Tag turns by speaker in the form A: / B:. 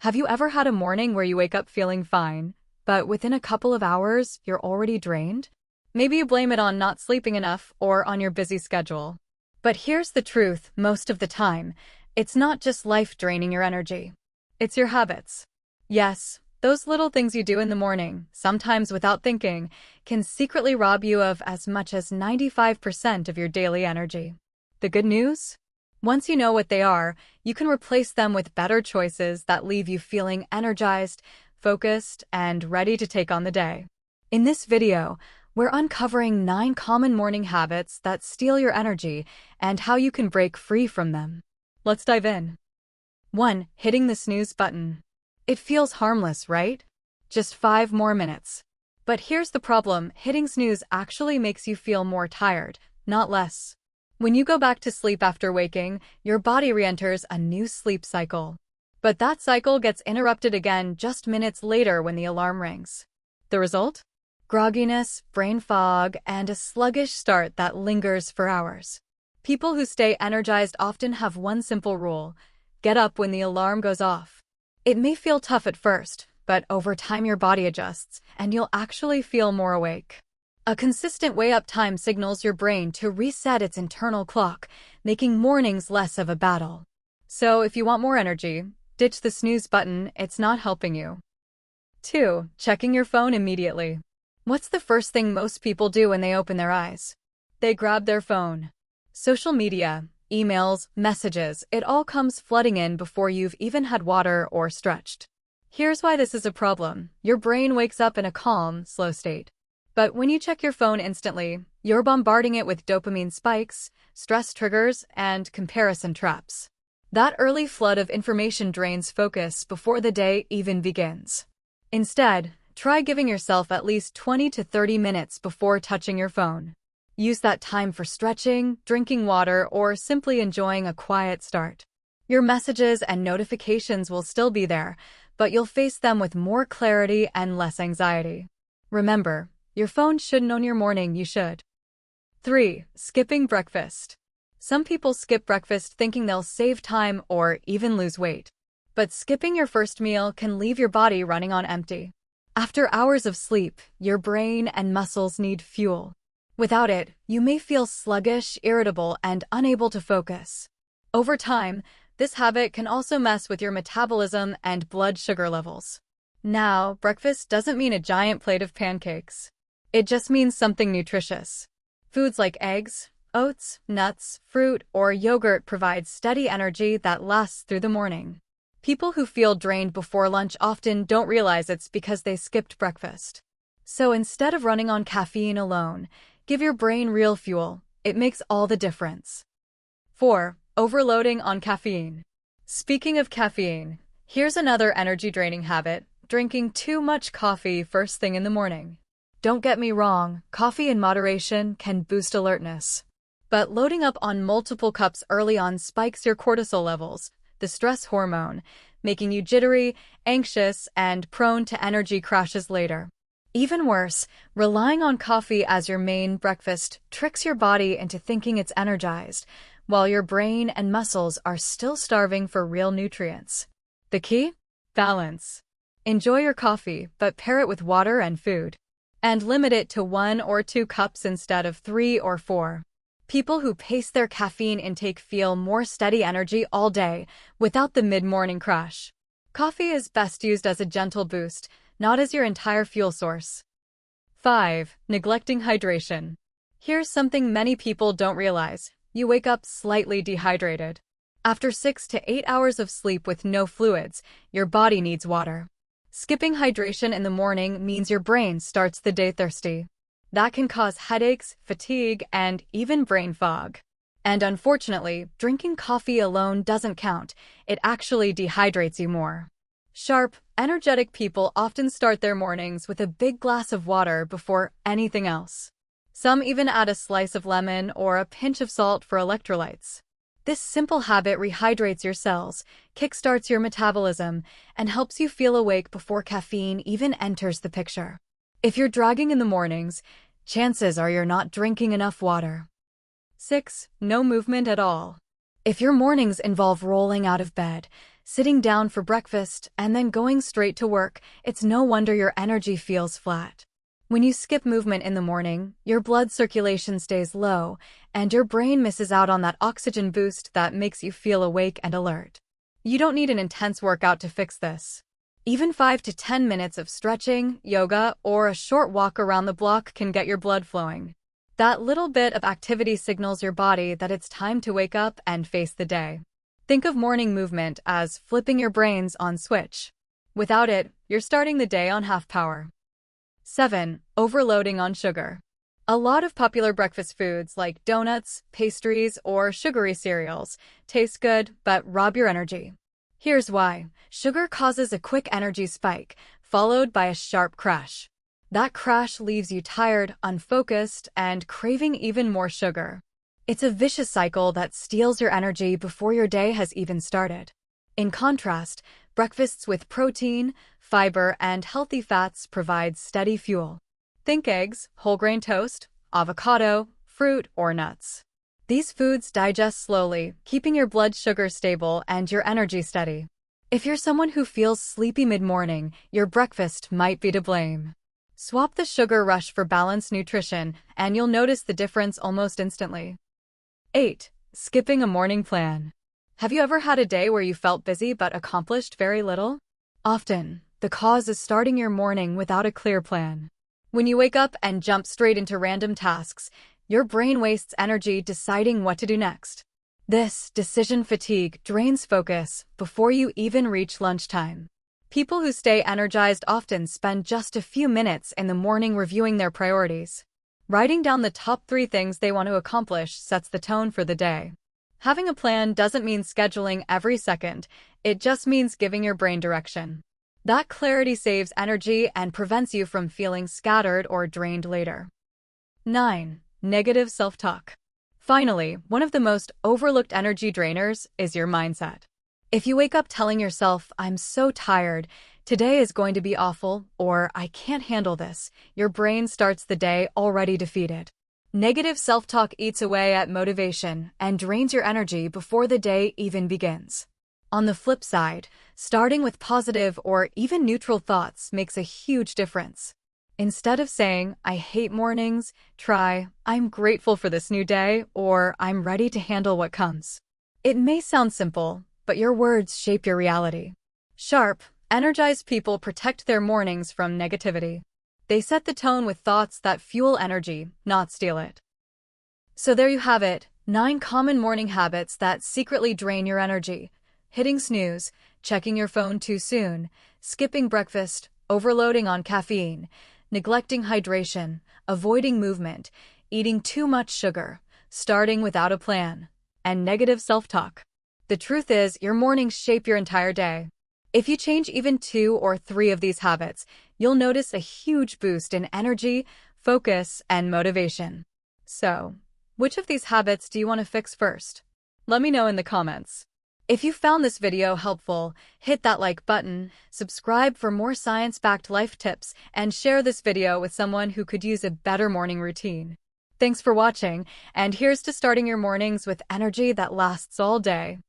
A: Have you ever had a morning where you wake up feeling fine, but within a couple of hours, you're already drained? Maybe you blame it on not sleeping enough or on your busy schedule. But here's the truth, most of the time, it's not just life draining your energy. It's your habits. Yes, those little things you do in the morning, sometimes without thinking, can secretly rob you of as much as 95% of your daily energy. The good news? Once you know what they are, you can replace them with better choices that leave you feeling energized, focused, and ready to take on the day. In this video, we're uncovering 9 common morning habits that steal your energy and how you can break free from them. Let's dive in. 1. Hitting the snooze button. It feels harmless, right? Just 5 more minutes. But here's the problem, hitting snooze actually makes you feel more tired, not less. When you go back to sleep after waking, your body re-enters a new sleep cycle. But that cycle gets interrupted again just minutes later when the alarm rings. The result? Grogginess, brain fog, and a sluggish start that lingers for hours. People who stay energized often have one simple rule: get up when the alarm goes off. It may feel tough at first, but over time your body adjusts, and you'll actually feel more awake. A consistent wake-up time signals your brain to reset its internal clock, making mornings less of a battle. So if you want more energy, ditch the snooze button, it's not helping you. 2. Checking your phone immediately. What's the first thing most people do when they open their eyes? They grab their phone. Social media, emails, messages, it all comes flooding in before you've even had water or stretched. Here's why this is a problem. Your brain wakes up in a calm, slow state. But when you check your phone instantly, you're bombarding it with dopamine spikes, stress triggers, and comparison traps. That early flood of information drains focus before the day even begins. Instead, try giving yourself at least 20 to 30 minutes before touching your phone. Use that time for stretching, drinking water, or simply enjoying a quiet start. Your messages and notifications will still be there, but you'll face them with more clarity and less anxiety. Remember, your phone shouldn't own your morning, you should. 3. Skipping breakfast. Some people skip breakfast thinking they'll save time or even lose weight. But skipping your first meal can leave your body running on empty. After hours of sleep, your brain and muscles need fuel. Without it, you may feel sluggish, irritable, and unable to focus. Over time, this habit can also mess with your metabolism and blood sugar levels. Now, breakfast doesn't mean a giant plate of pancakes. It just means something nutritious. Foods like eggs, oats, nuts, fruit, or yogurt provide steady energy that lasts through the morning. People who feel drained before lunch often don't realize it's because they skipped breakfast. So instead of running on caffeine alone, give your brain real fuel. It makes all the difference. 4. Overloading on caffeine. Speaking of caffeine, here's another energy-draining habit: drinking too much coffee first thing in the morning. Don't get me wrong, coffee in moderation can boost alertness. But loading up on multiple cups early on spikes your cortisol levels, the stress hormone, making you jittery, anxious, and prone to energy crashes later. Even worse, relying on coffee as your main breakfast tricks your body into thinking it's energized, while your brain and muscles are still starving for real nutrients. The key? Balance. Enjoy your coffee, but pair it with water and food. And limit it to 1 or 2 cups instead of 3 or 4. People who pace their caffeine intake feel more steady energy all day, without the mid-morning crash. Coffee is best used as a gentle boost, not as your entire fuel source. 5. Neglecting hydration. Here's something many people don't realize: you wake up slightly dehydrated. After 6 to 8 hours of sleep with no fluids, your body needs water. Skipping hydration in the morning means your brain starts the day thirsty. That can cause headaches, fatigue, and even brain fog. And unfortunately, drinking coffee alone doesn't count. It actually dehydrates you more. Sharp, energetic people often start their mornings with a big glass of water before anything else. Some even add a slice of lemon or a pinch of salt for electrolytes. This simple habit rehydrates your cells, kickstarts your metabolism, and helps you feel awake before caffeine even enters the picture. If you're dragging in the mornings, chances are you're not drinking enough water. 6. No movement at all. If your mornings involve rolling out of bed, sitting down for breakfast, and then going straight to work, it's no wonder your energy feels flat. When you skip movement in the morning, your blood circulation stays low, and your brain misses out on that oxygen boost that makes you feel awake and alert. You don't need an intense workout to fix this. Even 5 to 10 minutes of stretching, yoga, or a short walk around the block can get your blood flowing. That little bit of activity signals your body that it's time to wake up and face the day. Think of morning movement as flipping your brains on switch. Without it, you're starting the day on half power. 7. Overloading on sugar. A lot of popular breakfast foods like donuts, pastries, or sugary cereals taste good but rob your energy. Here's why. Sugar causes a quick energy spike, followed by a sharp crash. That crash leaves you tired, unfocused, and craving even more sugar. It's a vicious cycle that steals your energy before your day has even started. In contrast, breakfasts with protein, fiber, and healthy fats provide steady fuel. Think eggs, whole grain toast, avocado, fruit, or nuts. These foods digest slowly, keeping your blood sugar stable and your energy steady. If you're someone who feels sleepy mid-morning, your breakfast might be to blame. Swap the sugar rush for balanced nutrition, and you'll notice the difference almost instantly. 8. Skipping a morning plan. Have you ever had a day where you felt busy but accomplished very little? Often, the cause is starting your morning without a clear plan. When you wake up and jump straight into random tasks, your brain wastes energy deciding what to do next. This decision fatigue drains focus before you even reach lunchtime. People who stay energized often spend just a few minutes in the morning reviewing their priorities. Writing down the top 3 things they want to accomplish sets the tone for the day. Having a plan doesn't mean scheduling every second, it just means giving your brain direction. That clarity saves energy and prevents you from feeling scattered or drained later. 9. Negative self-talk. Finally, one of the most overlooked energy drainers is your mindset. If you wake up telling yourself, "I'm so tired, today is going to be awful," or "I can't handle this," your brain starts the day already defeated. Negative self-talk eats away at motivation and drains your energy before the day even begins. On the flip side, starting with positive or even neutral thoughts makes a huge difference. Instead of saying, "I hate mornings," try, "I'm grateful for this new day," or "I'm ready to handle what comes." It may sound simple, but your words shape your reality. Sharp, energized people protect their mornings from negativity. They set the tone with thoughts that fuel energy, not steal it. So there you have it, 9 common morning habits that secretly drain your energy. Hitting snooze, checking your phone too soon, skipping breakfast, overloading on caffeine, neglecting hydration, avoiding movement, eating too much sugar, starting without a plan, and negative self-talk. The truth is, your mornings shape your entire day. If you change even 2 or 3 of these habits, you'll notice a huge boost in energy, focus, and motivation. So, which of these habits do you want to fix first? Let me know in the comments. If you found this video helpful, hit that like button, subscribe for more science-backed life tips, and share this video with someone who could use a better morning routine. Thanks for watching, and here's to starting your mornings with energy that lasts all day.